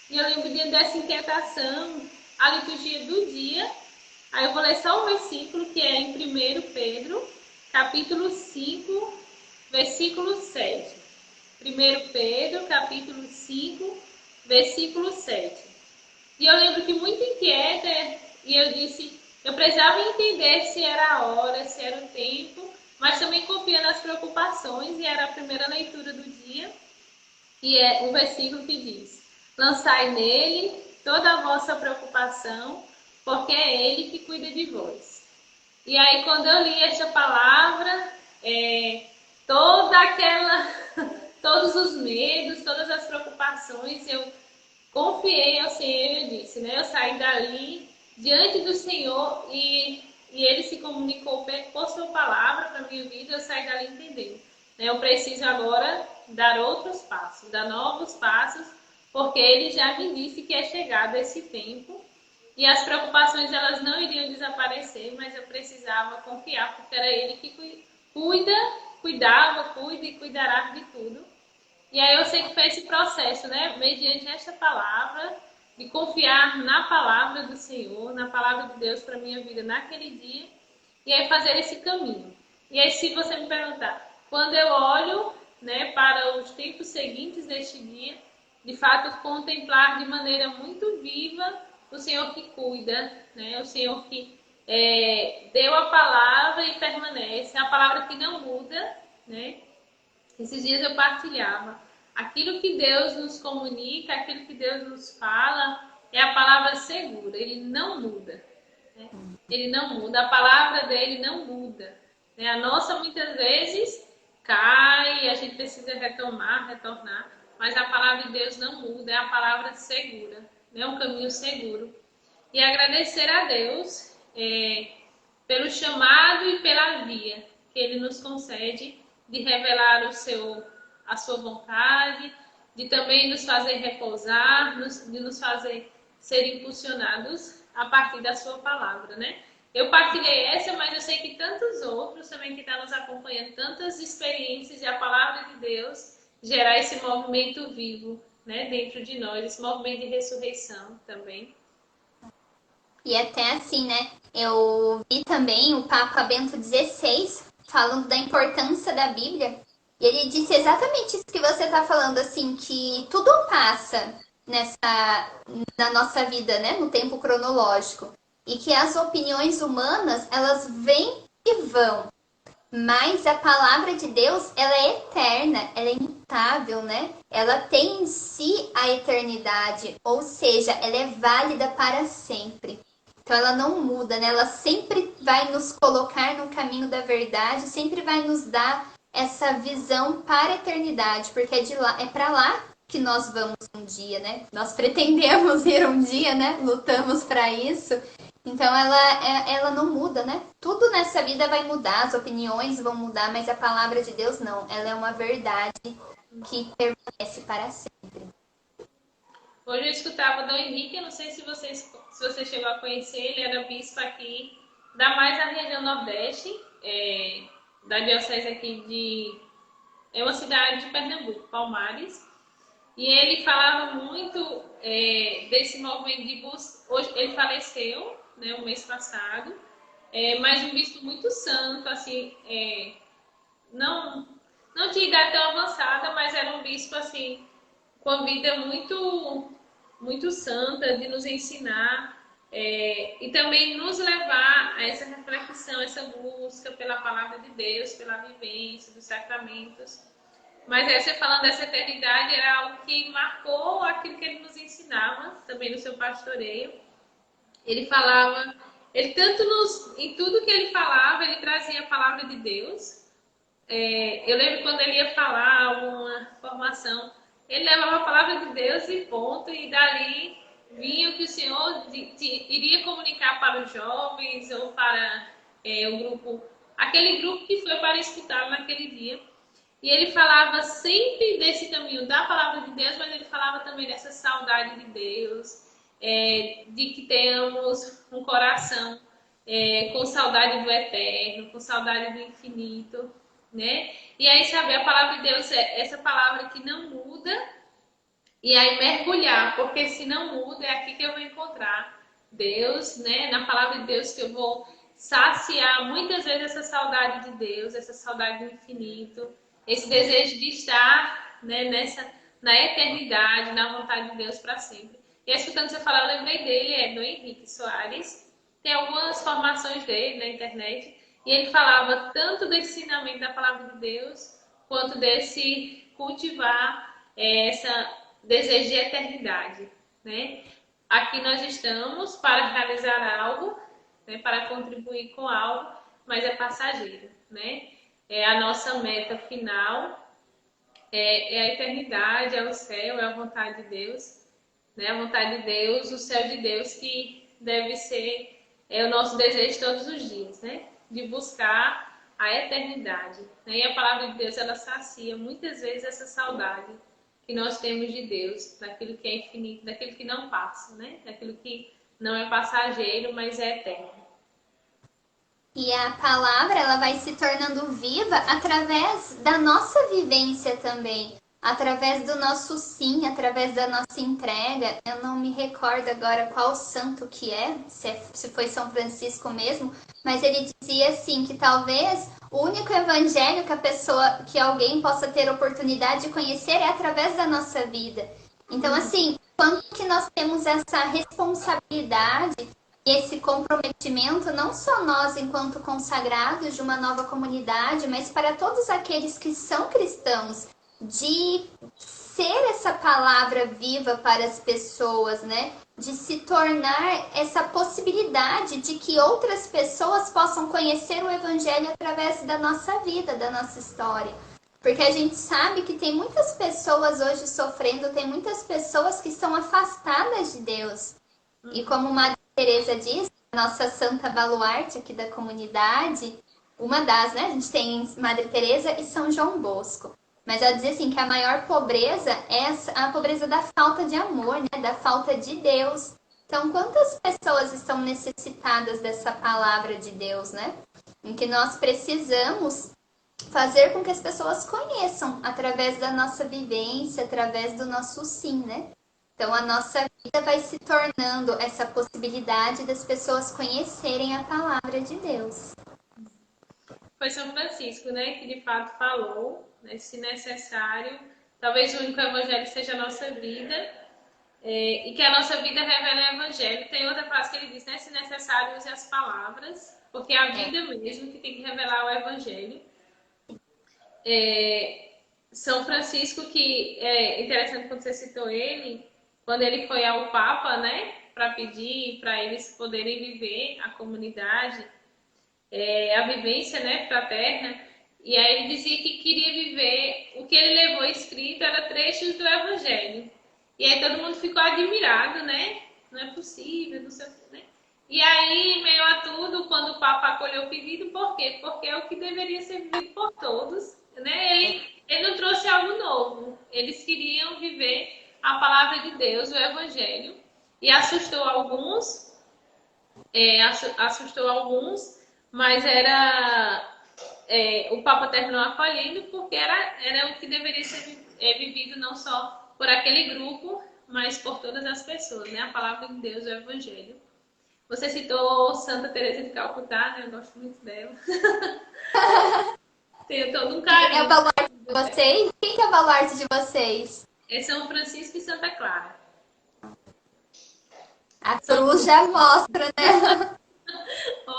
Speaker 2: E eu lembro dessa inquietação, a liturgia do dia. Aí eu vou ler só um versículo que é em 1 Pedro, capítulo 5, versículo 7. 1 Pedro, capítulo 5, versículo 7. E eu lembro que muito inquieta, e eu disse, eu precisava entender se era a hora, se era o tempo, mas também confiando nas preocupações, e era a primeira leitura do dia, e é o versículo que diz, lançai nele toda a vossa preocupação, porque é ele que cuida de vós. E aí quando eu li essa palavra, toda aquela, todos os medos, todas as preocupações, eu confiei ao Senhor e eu disse, né? Eu saí dali diante do Senhor e Ele se comunicou por sua palavra para a minha vida, eu saí dali entendendo. Né? Eu preciso agora dar outros passos, dar novos passos, porque Ele já me disse que é chegado esse tempo e as preocupações elas não iriam desaparecer, mas eu precisava confiar, porque era Ele que cuida e cuidará de tudo. E aí eu sei que foi esse processo, né? Mediante esta palavra, de confiar na palavra do Senhor, na palavra de Deus para minha vida naquele dia, e aí fazer esse caminho. E aí se você me perguntar, quando eu olho, né, para os tempos seguintes deste dia, de fato contemplar de maneira muito viva o Senhor que cuida, né? O Senhor que deu a palavra e permanece, a palavra que não muda, né? Esses dias eu partilhava. Aquilo que Deus nos comunica, aquilo que Deus nos fala, é a palavra segura. Ele não muda. Né? Ele não muda. A palavra dele não muda. Né? A nossa, muitas vezes, cai, a gente precisa retornar. Mas a palavra de Deus não muda. É a palavra segura. É um caminho seguro. E agradecer a Deus pelo chamado e pela via que Ele nos concede de revelar a sua vontade, de também nos fazer repousar, de nos fazer ser impulsionados a partir da sua palavra, né? Eu partilhei essa, mas eu sei que tantos outros também que estão nos acompanhando, tantas experiências e a palavra de Deus gerar esse movimento vivo, né, dentro de nós, esse movimento de ressurreição também.
Speaker 1: E até assim, né? Eu vi também o Papa Bento XVI falando da importância da Bíblia. E ele disse exatamente isso que você está falando, assim, que tudo passa na nossa vida, né? No tempo cronológico. E que as opiniões humanas, elas vêm e vão. Mas a palavra de Deus, ela é eterna, ela é imutável, né? Ela tem em si a eternidade, ou seja, ela é válida para sempre. Então ela não muda, né? Ela sempre vai nos colocar no caminho da verdade, sempre vai nos dar essa visão para a eternidade, porque é para lá que nós vamos um dia, né? Nós pretendemos ir um dia, né? Lutamos para isso. Então ela não muda, né? Tudo nessa vida vai mudar, as opiniões vão mudar, mas a palavra de Deus não. Ela é uma verdade que permanece para sempre.
Speaker 2: Hoje eu escutava Dom Henrique, eu não sei se você chegou a conhecer, ele era bispo aqui da mais a região Nordeste, da diocese aqui é uma cidade de Pernambuco, Palmares, e ele falava muito desse movimento de busca. Hoje ele faleceu, né, o mês passado, mas um bispo muito santo, assim, não, não tinha idade tão avançada, mas era um bispo assim com a vida muito, muito santa, de nos ensinar e também nos levar a essa reflexão, essa busca pela palavra de Deus, pela vivência dos sacramentos. Mas você falando dessa eternidade, era algo que marcou aquilo que ele nos ensinava, também no seu pastoreio. Ele falava, em tudo que ele falava, ele trazia a palavra de Deus. Eu lembro quando ele ia falar alguma formação, ele levava a palavra de Deus e ponto, e dali vinha o que o Senhor iria comunicar para os jovens ou para o grupo, aquele grupo que foi para escutá-lo naquele dia. E ele falava sempre desse caminho da palavra de Deus, mas ele falava também dessa saudade de Deus, de que tenhamos um coração com saudade do eterno, com saudade do infinito, né? E aí saber a palavra de Deus é essa palavra que não muda, e aí mergulhar, porque se não muda, é aqui que eu vou encontrar Deus, né? Na palavra de Deus que eu vou saciar muitas vezes essa saudade de Deus, essa saudade do infinito, esse desejo de estar, né, na eternidade, na vontade de Deus para sempre. E escutando você falar, eu lembrei dele, do Henrique Soares. Tem algumas formações dele na internet, e ele falava tanto do ensinamento da palavra de Deus, quanto desse cultivar essa desejo de eternidade, né? Aqui nós estamos para realizar algo, né, para contribuir com algo, mas é passageiro, né? A nossa meta final é a eternidade, é o céu, é a vontade de Deus, né? A vontade de Deus, o céu de Deus, que deve ser o nosso desejo todos os dias, né? De buscar a eternidade, né? E a palavra de Deus, ela sacia muitas vezes essa saudade que nós temos de Deus, daquilo que é infinito, daquilo que não passa, né? Daquilo que não é passageiro, mas é eterno.
Speaker 1: E a palavra, ela vai se tornando viva através da nossa vivência também. Através do nosso sim, através da nossa entrega. Eu não me recordo agora qual santo que se foi São Francisco mesmo, mas ele dizia assim que talvez o único evangelho que alguém possa ter oportunidade de conhecer é através da nossa vida. Então, assim, quando que nós temos essa responsabilidade e esse comprometimento, não só nós enquanto consagrados de uma nova comunidade, mas para todos aqueles que são cristãos, de ser essa palavra viva para as pessoas, né? De se tornar essa possibilidade de que outras pessoas possam conhecer o Evangelho através da nossa vida, da nossa história. Porque a gente sabe que tem muitas pessoas hoje sofrendo, tem muitas pessoas que estão afastadas de Deus. E como Madre Teresa diz, nossa santa baluarte aqui da comunidade, uma das, né? A gente tem Madre Teresa e São João Bosco. Mas ela diz assim que a maior pobreza é a pobreza da falta de amor, né? Da falta de Deus. Então, quantas pessoas estão necessitadas dessa palavra de Deus, né? Em que nós precisamos fazer com que as pessoas conheçam através da nossa vivência, através do nosso sim, né? Então, a nossa vida vai se tornando essa possibilidade das pessoas conhecerem a palavra de Deus.
Speaker 2: Foi São Francisco, né, que de fato falou, né, se necessário, talvez o único evangelho seja a nossa vida, e que a nossa vida revela o evangelho. Tem outra frase que ele diz, né, se necessário, use as palavras, porque é a vida mesmo que tem que revelar o evangelho. São Francisco, que é interessante quando você citou ele, quando ele foi ao Papa, né, para pedir para eles poderem viver a comunidade, a vivência, né, fraterna, e aí ele dizia que queria viver, o que ele levou escrito era trechos do Evangelho. E aí todo mundo ficou admirado, né? Não é possível, não sei o que, né? E aí, em meio a tudo, quando o Papa acolheu o pedido, por quê? Porque é o que deveria ser vivido por todos, né? Ele não trouxe algo novo. Eles queriam viver a palavra de Deus, o Evangelho, e assustou alguns, mas o Papa terminou acolhendo porque era o que deveria ser vivido não só por aquele grupo, mas por todas as pessoas, né? A palavra de Deus, o Evangelho. Você citou Santa Teresa de Calcutá, né? Eu gosto muito dela. Tenho todo um carinho.
Speaker 1: Quem é o baluarte de vocês? Quem que é o baluarte de vocês?
Speaker 2: É São Francisco e Santa Clara.
Speaker 1: A cruz já mostra, né?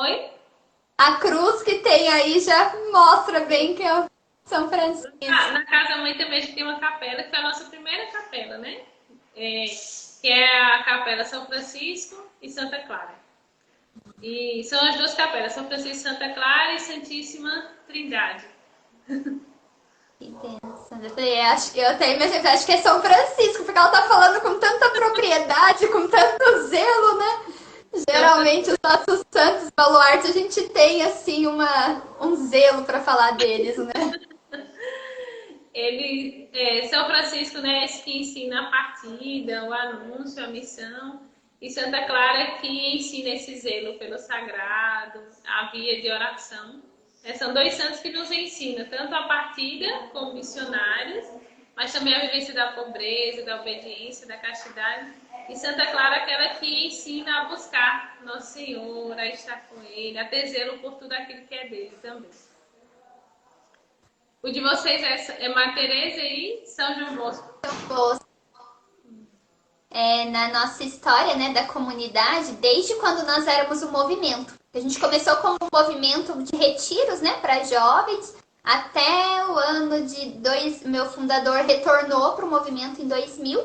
Speaker 2: Oi?
Speaker 1: A cruz que tem aí já mostra bem que é o São
Speaker 2: Ah,
Speaker 1: Francisco.
Speaker 2: na casa mãe também a gente tem uma capela, que foi a nossa primeira capela, né? É, que é a Capela São Francisco e Santa Clara. E são as duas capelas, São Francisco, Santa Clara e Santíssima Trindade.
Speaker 1: Que bênção. Eu falei, acho que eu até imaginei, acho que é São Francisco, porque ela tá falando com tanta propriedade, com tanto zelo, né? Geralmente os nossos santos baluartes a gente tem assim um zelo para falar deles, né?
Speaker 2: São Francisco, né, esse que ensina a partida, o anúncio, a missão, e Santa Clara que ensina esse zelo pelo sagrado, a via de oração. São dois santos que nos ensinam tanto a partida como missionários, mas também a vivência da pobreza, da obediência, da castidade. E Santa Clara, aquela que ensina a buscar Nosso Senhor, a estar com Ele, a ter zelo por tudo aquilo que é dele também. O de vocês é Maria Teresa e São João Bosco.
Speaker 1: Na nossa história, né, da comunidade, desde quando nós éramos um movimento. A gente começou como um movimento de retiros, né, para jovens, até o ano de meu fundador retornou para o movimento em 2000.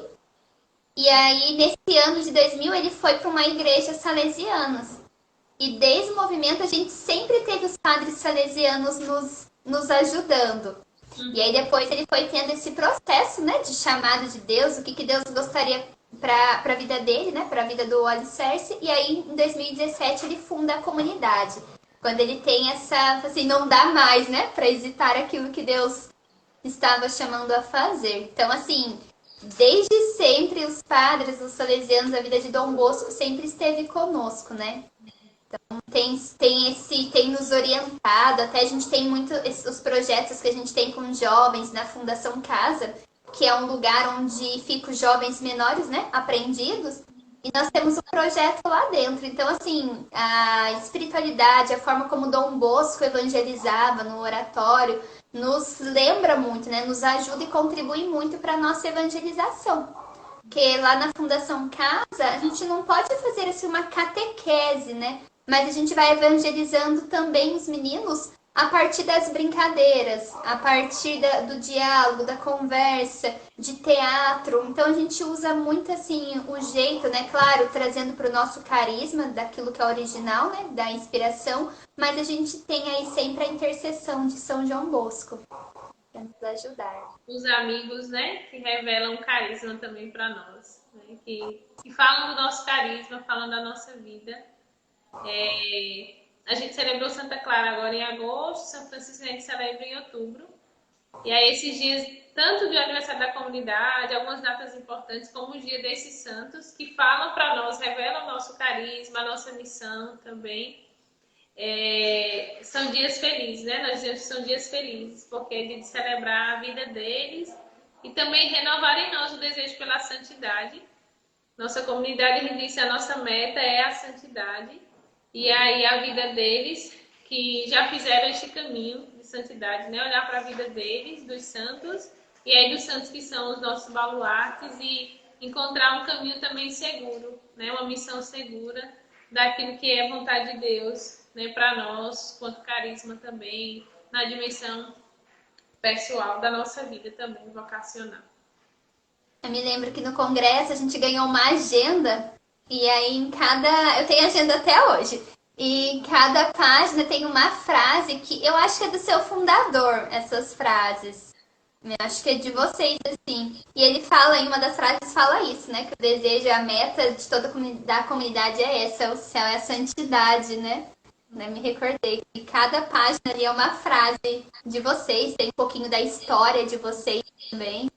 Speaker 1: E aí, nesse ano de 2000, ele foi para uma igreja salesianas. E desde o movimento, a gente sempre teve os padres salesianos nos ajudando. E aí, depois, ele foi tendo esse processo, né, de chamado de Deus, o que Deus gostaria para a vida dele, né, para a vida do Alicerce. E aí, em 2017, ele funda a comunidade. Quando ele tem essa, assim, não dá mais, né, para hesitar aquilo que Deus estava chamando a fazer. Então, assim, desde sempre, os padres, os salesianos, a vida de Dom Bosco sempre esteve conosco, né? Tem nos orientado, até a gente tem muito os projetos que a gente tem com jovens na Fundação Casa, que é um lugar onde ficam os jovens menores, né, apreendidos, e nós temos um projeto lá dentro. Então, assim, a espiritualidade, a forma como Dom Bosco evangelizava no oratório, nos lembra muito, né, nos ajuda e contribui muito para a nossa evangelização. Porque lá na Fundação Casa, a gente não pode fazer assim uma catequese, né? Mas a gente vai evangelizando também os meninos a partir das brincadeiras, a partir do diálogo, da conversa, de teatro. Então a gente usa muito assim o jeito, né? Claro, trazendo para o nosso carisma daquilo que é original, né? Da inspiração, mas a gente tem aí sempre a intercessão de São João Bosco para nos ajudar.
Speaker 2: Os amigos, né, que revelam carisma também para nós, né, que falam do nosso carisma, falam da nossa vida. A gente celebrou Santa Clara agora em agosto, São Francisco a gente celebra em outubro. E aí esses dias, tanto de aniversário da comunidade, algumas datas importantes, como o dia desses santos, que falam para nós, revelam o nosso carisma, a nossa missão também. São dias felizes, né? Nós dizemos que são dias felizes, porque é de celebrar a vida deles e também renovar em nós o desejo pela santidade. Nossa comunidade, a gente disse, a nossa meta é a santidade. E aí a vida deles, que já fizeram este caminho de santidade, né? Olhar para a vida deles, dos santos, e aí dos santos que são os nossos baluartes, e encontrar um caminho também seguro, né? Uma missão segura daquilo que é vontade de Deus, né? Para nós, quanto carisma também, na dimensão pessoal da nossa vida também, vocacional.
Speaker 1: Eu me lembro que no congresso a gente ganhou uma agenda e aí em cada. Eu tenho agenda até hoje. E em cada página tem uma frase que eu acho que é do seu fundador, essas frases. Eu acho que é de vocês, assim. E ele fala, em uma das frases, fala isso, né? Que o desejo, a meta de toda da comunidade é essa, é o céu, é a santidade, né? Me recordei que cada página ali é uma frase de vocês, tem um pouquinho da história de vocês também.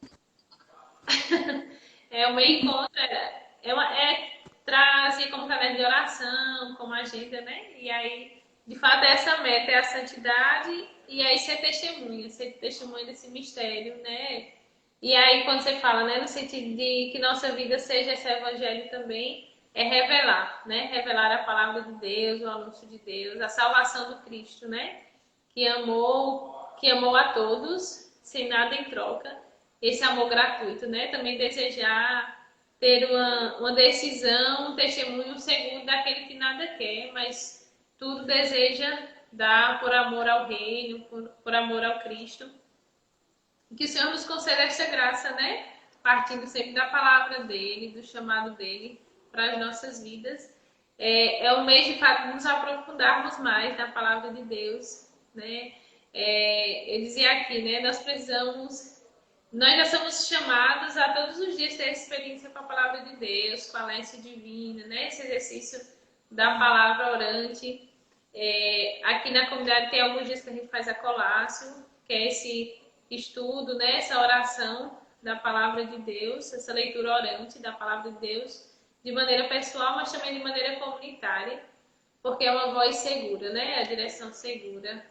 Speaker 2: O meu encontro trazer como caderno de oração, como agenda, né? E aí, de fato, essa meta é a santidade e aí ser testemunha desse mistério, né? E aí, quando você fala, né, no sentido de que nossa vida seja esse evangelho também, é revelar, né? Revelar a palavra de Deus, o anúncio de Deus, a salvação do Cristo, né? Que amou a todos, sem nada em troca. Esse amor gratuito, né? Também desejar ter uma decisão, um testemunho segundo daquele que nada quer, mas tudo deseja dar por amor ao reino, por amor ao Cristo. Que o Senhor nos conceda essa graça, né? Partindo sempre da palavra dele, do chamado dele para as nossas vidas. É um mês de fato nos aprofundarmos mais na palavra de Deus, né? Eu dizia aqui, né? Nós já somos chamados a todos os dias ter experiência com a palavra de Deus, com a lente divina, né? Esse exercício da palavra orante. Aqui na comunidade tem alguns dias que a gente faz a colácio, que é esse estudo, né? Essa oração da palavra de Deus, essa leitura orante da palavra de Deus, de maneira pessoal, mas também de maneira comunitária, porque é uma voz segura, né? A direção segura.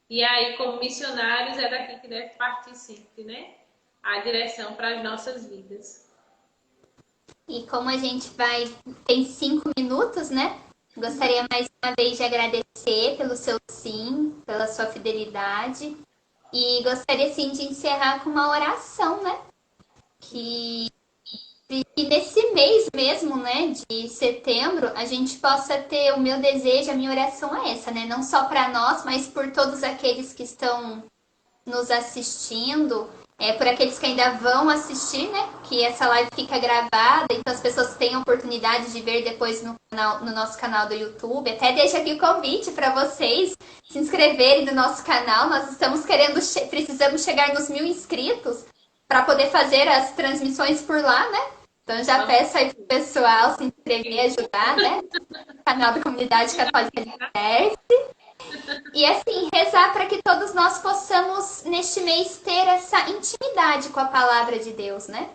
Speaker 2: E aí, como missionários, é daqui que deve partir sempre, né? A direção para as nossas vidas.
Speaker 1: E como a gente tem 5 minutos, né? Gostaria mais uma vez de agradecer pelo seu sim, pela sua fidelidade. E gostaria, sim, de encerrar com uma oração, né? Que nesse mês mesmo, né, de setembro, a gente possa ter o meu desejo, a minha oração é essa, né? Não só para nós, mas por todos aqueles que estão nos assistindo, por aqueles que ainda vão assistir, né? Que essa live fica gravada, então as pessoas têm a oportunidade de ver depois no nosso canal do YouTube. Até deixo aqui o convite para vocês se inscreverem no nosso canal. Nós precisamos chegar nos 1.000 inscritos para poder fazer as transmissões por lá, né? Então já peço aí pro pessoal se inscrever e ajudar, né? No canal da Comunidade Católica Alicerce. E assim, rezar para que todos nós possamos, neste mês, ter essa intimidade com a palavra de Deus, né?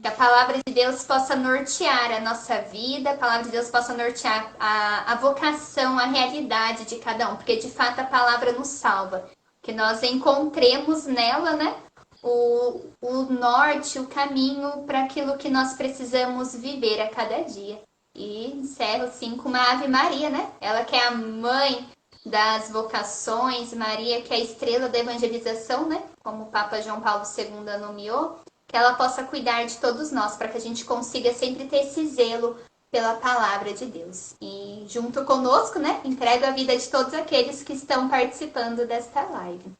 Speaker 1: Que a palavra de Deus possa nortear a nossa vida, a palavra de Deus possa nortear a vocação, a realidade de cada um, porque de fato a palavra nos salva. Que nós encontremos nela, né? O norte, o caminho para aquilo que nós precisamos viver a cada dia. E encerro, sim, com uma Ave Maria, né? Ela que é a mãe das vocações, Maria que é a estrela da evangelização, né? Como o Papa João Paulo II nomeou, que ela possa cuidar de todos nós, para que a gente consiga sempre ter esse zelo pela palavra de Deus. E junto conosco, né? Entrego a vida de todos aqueles que estão participando desta live.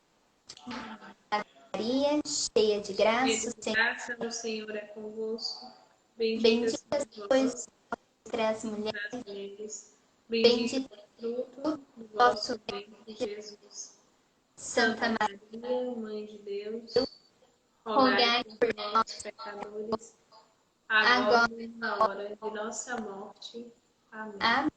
Speaker 1: Maria, cheia de graça,
Speaker 2: O Senhor é convosco.
Speaker 1: Bendita sois entre as mulheres, bendito é o fruto do vosso ventre, Jesus.
Speaker 2: Santa Maria, Mãe de Deus, rogai por nós, pecadores, agora e na hora de nossa morte. Amém.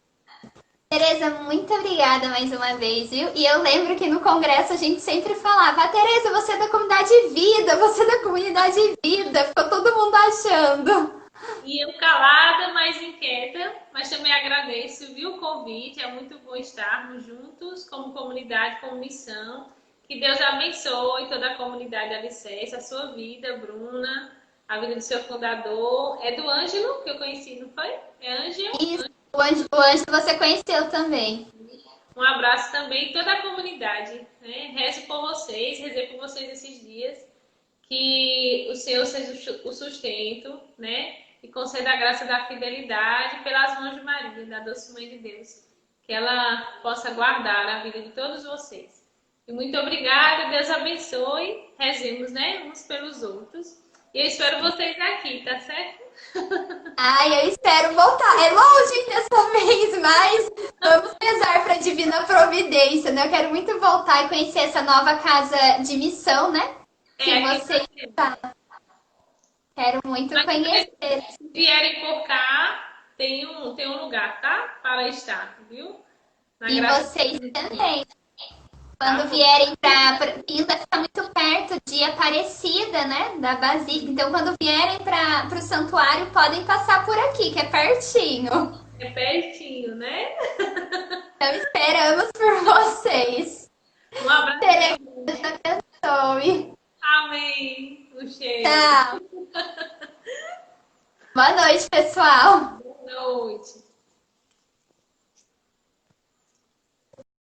Speaker 1: Tereza, muito obrigada mais uma vez, viu? E eu lembro que no congresso a gente sempre falava: Tereza, você é da comunidade vida, você é da comunidade vida. Ficou todo mundo achando.
Speaker 2: E eu calada, mas inquieta, mas também agradeço, viu, o convite. É muito bom estarmos juntos como comunidade, como missão. Que Deus abençoe toda a comunidade Alicerce, a sua vida, Bruna, a vida do seu fundador. É do Ângelo, que eu conheci, não foi? É Ângelo?
Speaker 1: Isso, o Ângelo você conheceu também.
Speaker 2: Um abraço também a toda a comunidade. Né? Rezo por vocês, rezei por vocês esses dias. Que o Senhor seja o sustento, né? E conceda a graça da fidelidade pelas mãos de Maria, da doce Mãe de Deus. Que ela possa guardar a vida de todos vocês. E muito obrigada, Deus abençoe. Rezemos, né? Uns pelos outros. E eu espero vocês aqui, tá certo?
Speaker 1: Ai, eu espero voltar. É longe dessa vez, mas vamos rezar para a Divina Providência, né? Eu quero muito voltar e conhecer essa nova casa de missão, né? Que você está. Quero muito conhecer.
Speaker 2: Se vierem por cá, tem um lugar, tá? Para estar, viu?
Speaker 1: E vocês também. Quando vierem ainda está muito perto de Aparecida, né? Da Basílica. Então, quando vierem para o santuário, podem passar por aqui, que é pertinho.
Speaker 2: É pertinho, né?
Speaker 1: Então, esperamos por vocês.
Speaker 2: Um abraço.
Speaker 1: Deus abençoe.
Speaker 2: Amém. O cheiro.
Speaker 1: Tchau. Boa noite, pessoal.
Speaker 2: Boa noite.